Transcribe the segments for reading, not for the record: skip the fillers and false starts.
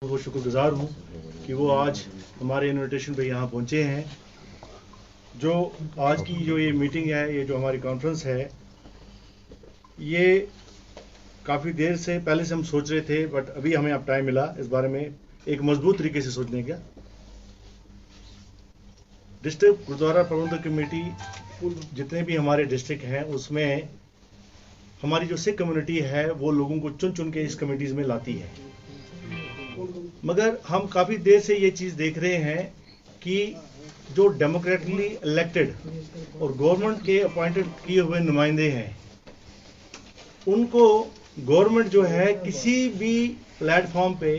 वो शुक्रगुजार हूँ कि वो आज हमारे इनविटेशन पे यहाँ पहुँचे हैं। जो आज की जो ये मीटिंग है, ये जो हमारी कॉन्फ्रेंस है, ये काफ़ी देर से पहले से हम सोच रहे थे, बट अभी हमें अब टाइम मिला इस बारे में एक मजबूत तरीके से सोचने का। डिस्ट्रिक्ट गुरुद्वारा प्रबंधक कमेटी जितने भी हमारे डिस्ट्रिक्ट हैं, उसमें हमारी जो सिख कम्युनिटी है वो लोगों को चुन चुन के इस कमेटीज़ में लाती है। मगर हम काफ़ी देर से ये चीज़ देख रहे हैं कि जो डेमोक्रेटिकली इलेक्टेड और गवर्नमेंट के अपॉइंटेड किए हुए नुमाइंदे हैं, उनको गवर्नमेंट जो है किसी भी प्लेटफॉर्म पे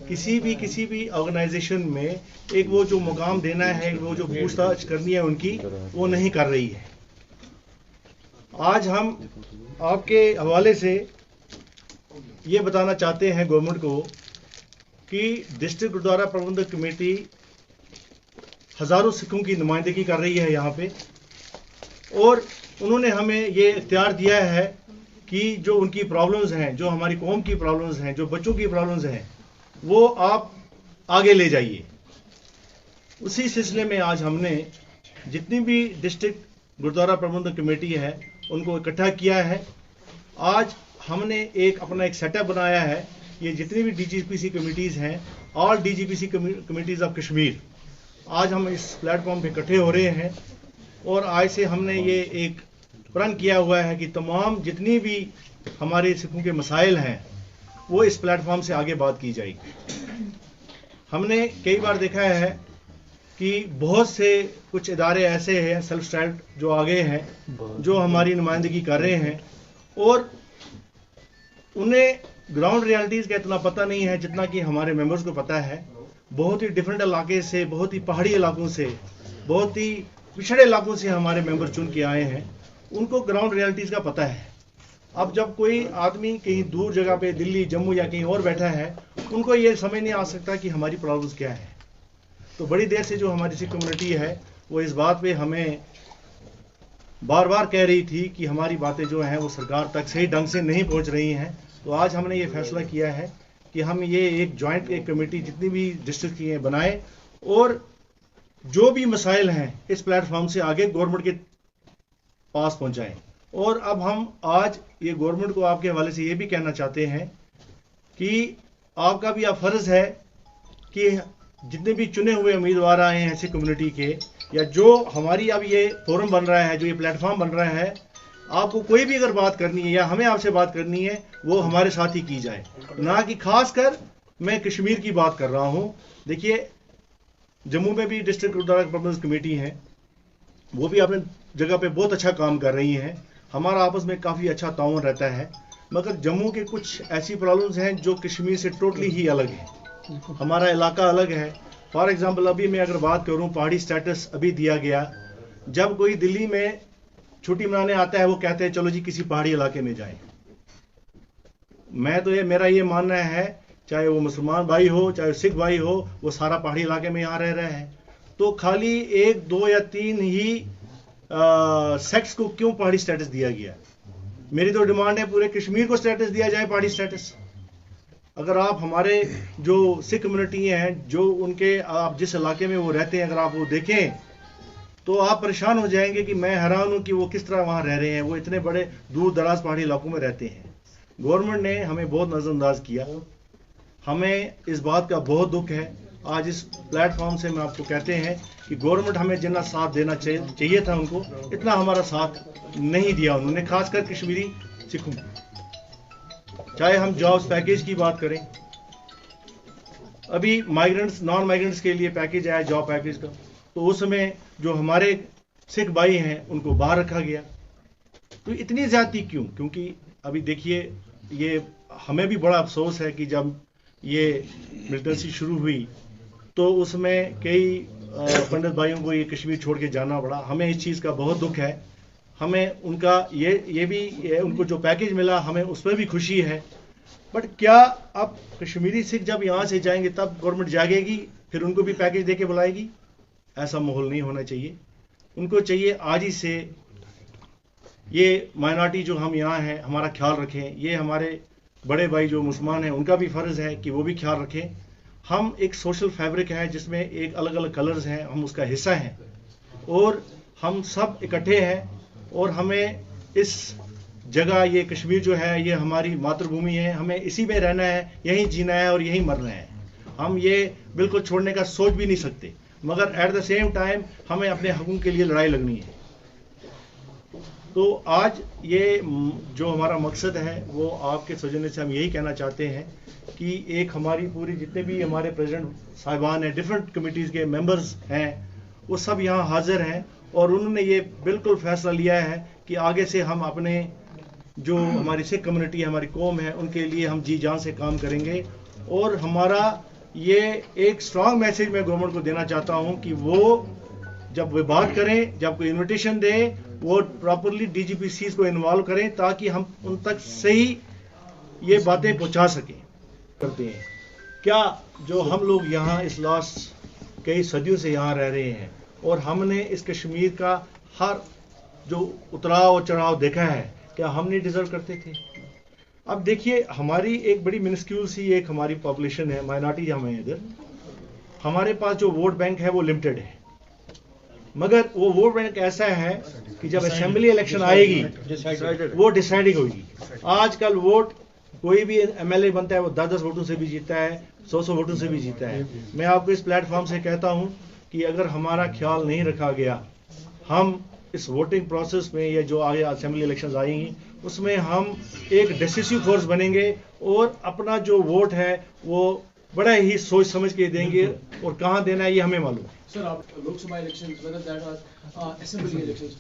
किसी भी ऑर्गेनाइजेशन में एक वो जो मुकाम देना है, वो जो पूछताछ करनी है उनकी, वो नहीं कर रही है। आज हम आपके हवाले से ये बताना चाहते हैं गवर्नमेंट को कि डिस्ट्रिक्ट गुरुद्वारा प्रबंधक कमेटी हज़ारों सिखों की नुमाइंदगी कर रही है यहाँ पे, और उन्होंने हमें ये इख्तियार दिया है कि जो उनकी प्रॉब्लम्स हैं, जो हमारी कौम की प्रॉब्लम्स हैं, जो बच्चों की प्रॉब्लम्स हैं, वो आप आगे ले जाइए। उसी सिलसिले में आज हमने जितनी भी डिस्ट्रिक्ट गुरुद्वारा प्रबंधक कमेटी है उनको इकट्ठा किया है। आज हमने अपना एक सेटअप बनाया है। ये जितनी भी डीजीपीसी कमिटीज़ हैं, ऑल डीजीपीसी कमिटीज़ ऑफ कश्मीर, आज हम इस प्लेटफॉर्म पे इकट्ठे हो रहे हैं और आज से हमने ये एक प्रण किया हुआ है कि तमाम जितनी भी हमारे सिखों के मसाइल हैं वो इस प्लेटफॉर्म से आगे बात की जाएगी। हमने कई बार देखा है कि बहुत से कुछ इदारे ऐसे हैं सेल्फ स्टाइल्ड जो आगे हैं, जो हमारी नुमाइंदगी कर रहे हैं, और उन्हें ग्राउंड रियलिटीज़ का इतना पता नहीं है जितना कि हमारे मेंबर्स को पता है। बहुत ही डिफरेंट इलाके से, बहुत ही पहाड़ी इलाकों से, बहुत ही पिछड़े इलाकों से हमारे मेंबर चुन के आए हैं। उनको ग्राउंड रियलिटीज़ का पता है। अब जब कोई आदमी कहीं दूर जगह पे दिल्ली, जम्मू या कहीं और बैठा है, उनको ये समझ नहीं आ सकता कि हमारी प्रॉब्लम्स क्या है। तो बड़ी देर से जो हमारी सिख कम्युनिटी है वो इस बात पे हमें बार बार कह रही थी कि हमारी बातें जो हैं वो सरकार तक सही ढंग से नहीं पहुंच रही हैं। तो आज हमने ये फैसला किया है कि हम ये एक जॉइंट एक कमेटी जितनी भी डिस्ट्रिक्ट की हैं बनाएं, और जो भी मसाइल हैं इस प्लेटफॉर्म से आगे गवर्नमेंट के पास पहुंचाएं। और अब हम आज ये गवर्नमेंट को आपके हवाले से ये भी कहना चाहते हैं कि आपका भी अब फर्ज है कि जितने भी चुने हुए उम्मीदवार आए हैं ऐसी कम्युनिटी के, या जो हमारी अब ये फोरम बन रहा है, जो ये प्लेटफॉर्म बन रहा है, आपको कोई भी अगर बात करनी है या हमें आपसे बात करनी है, वो हमारे साथ ही की जाए। ना कि खासकर मैं कश्मीर की बात कर रहा हूँ। देखिए, जम्मू में भी डिस्ट्रिक्ट गुरुद्वारा प्रबंधक कमेटी है, वो भी अपने जगह पे बहुत अच्छा काम कर रही हैं। हमारा आपस में काफ़ी अच्छा ताउन रहता है। मगर जम्मू के कुछ ऐसी प्रॉब्लम्स हैं जो कश्मीर से टोटली ही अलग है। हमारा इलाका अलग है। फॉर एग्जांपल, अभी मैं अगर बात करूं, पहाड़ी स्टेटस अभी दिया गया। जब कोई दिल्ली में छुट्टी मनाने आता है, वो कहते हैं चलो जी किसी पहाड़ी इलाके में जाएं। मैं तो मेरा ये मानना है, चाहे वो मुसलमान भाई हो, चाहे सिख भाई हो, वो सारा पहाड़ी इलाके में यहाँ रह रहे हैं। तो खाली 1, 2 या 3 ही सेक्ट्स को क्यों पहाड़ी स्टेटस दिया गया? मेरी तो डिमांड है पूरे कश्मीर को स्टेटस दिया जाए पहाड़ी स्टेटस। अगर आप हमारे जो सिख कम्युनिटी हैं, जो उनके आप जिस इलाके में वो रहते हैं, अगर आप वो देखें तो आप परेशान हो जाएंगे कि मैं हैरान हूं कि वो किस तरह वहां रह रहे हैं। वो इतने बड़े दूर दराज पहाड़ी इलाकों में रहते हैं। गवर्नमेंट ने हमें बहुत नज़रअंदाज किया। हमें इस बात का बहुत दुख है। आज इस प्लेटफॉर्म से मैं आपको कहते हैं कि गवर्नमेंट हमें जितना साथ देना चाहिए था उनको, इतना हमारा साथ नहीं दिया उन्होंने, खासकर कश्मीरी सिखों। चाहे हम जॉब्स पैकेज की बात करें, अभी माइग्रेंट्स, नॉन माइग्रेंट्स के लिए पैकेज आया जॉब पैकेज का, तो उस समय जो हमारे सिख भाई हैं उनको बाहर रखा गया। तो इतनी ज्यादती क्यों? क्योंकि अभी देखिए, ये हमें भी बड़ा अफसोस है कि जब ये मिलिटेंसी शुरू हुई तो उसमें कई पंडित भाइयों को ये कश्मीर छोड़ के जाना पड़ा। हमें इस चीज़ का बहुत दुख है। हमें उनका ये भी उनको जो पैकेज मिला, हमें उस पर भी खुशी है। बट क्या अब कश्मीरी सिख जब यहाँ से जाएंगे तब गवर्नमेंट जागेगी, फिर उनको भी पैकेज दे के बुलाएगी? ऐसा माहौल नहीं होना चाहिए। उनको चाहिए आज ही से ये माइनॉरिटी जो हम यहाँ हैं, हमारा ख्याल रखें। ये हमारे बड़े भाई जो मुसलमान हैं, उनका भी फ़र्ज़ है कि वो भी ख्याल रखें। हम एक सोशल फैब्रिक है जिसमें एक अलग अलग कलर्स हैं, हम उसका हिस्सा हैं और हम सब इकट्ठे हैं और हमें इस जगह, ये कश्मीर जो है ये हमारी मातृभूमि है, हमें इसी में रहना है, यहीं जीना है और यहीं मरना है। हम ये बिल्कुल छोड़ने का सोच भी नहीं सकते, मगर एट द सेम टाइम हमें अपने हकों के लिए लड़ाई लड़नी है। तो आज ये जो हमारा मकसद है वो आपके सौजन्य से हम यही कहना चाहते हैं कि एक हमारी पूरी जितने भी हमारे प्रेसिडेंट साहिबान हैं, डिफरेंट कमिटीज़ के मेंबर्स हैं, वो सब यहाँ हाजिर हैं और उन्होंने ये बिल्कुल फैसला लिया है कि आगे से हम अपने जो हमारी सिख कम्युनिटी है, हमारी कौम है, उनके लिए हम जी जान से काम करेंगे। और हमारा ये एक स्ट्रांग मैसेज मैं गवर्नमेंट को देना चाहता हूँ कि वो जब वे बात करें, जब कोई इन्विटेशन दें, वो प्रॉपरली DGPCs को इन्वॉल्व करें ताकि हम उन तक सही ये बातें पहुँचा सकें। करते हैं क्या जो हम लोग यहाँ इस लास्ट कई सदियों से यहाँ रह रहे हैं और हमने इस कश्मीर का हर जो उतराव और चढ़ाव देखा है, क्या हम नहीं डिजर्व करते थे? अब देखिए, हमारी एक बड़ी मिनिस्क्यूल सी एक हमारी पॉपुलेशन है, माइनॉरिटी हम हैं इधर, हमारे पास जो वोट बैंक है वो लिमिटेड है, मगर वो वोट बैंक ऐसा है कि जब असेंबली इलेक्शन आएगी वो डिसाइडिंग होगी। आजकल वोट कोई भी MLA बनता है वो 10-10 वोटों से भी जीता है, 100-100 वोटों से भी जीता है। मैं आपको इस प्लेटफॉर्म से कहता हूं कि अगर हमारा ख्याल नहीं रखा गया, हम इस वोटिंग प्रोसेस में ये जो आगे असेंबली इलेक्शंस आएंगी उसमें हम एक डिसिसिव फोर्स बनेंगे और अपना जो वोट है वो बड़ा ही सोच समझ के देंगे और कहां देना है ये हमें मालूम है। सर, आप Lok Sabha elections, whether that are assembly elections,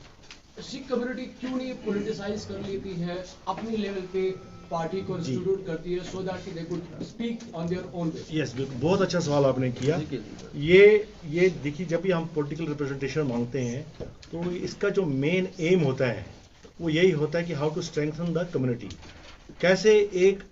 Sikh community क्यों नहीं पॉलिटिसाइज कर लेती है, अपनी लेवल पे पार्टी को इंस्टीट्यूट करती है so that they could speak on their own way? Yes, बिल्कुल, बहुत अच्छा सवाल आपने किया। ये देखिए, जब भी हम पॉलिटिकल रिप्रेजेंटेशन मांगते हैं तो इसका जो मेन एम होता है वो यही होता है कि how to strengthen the community. कैसे एक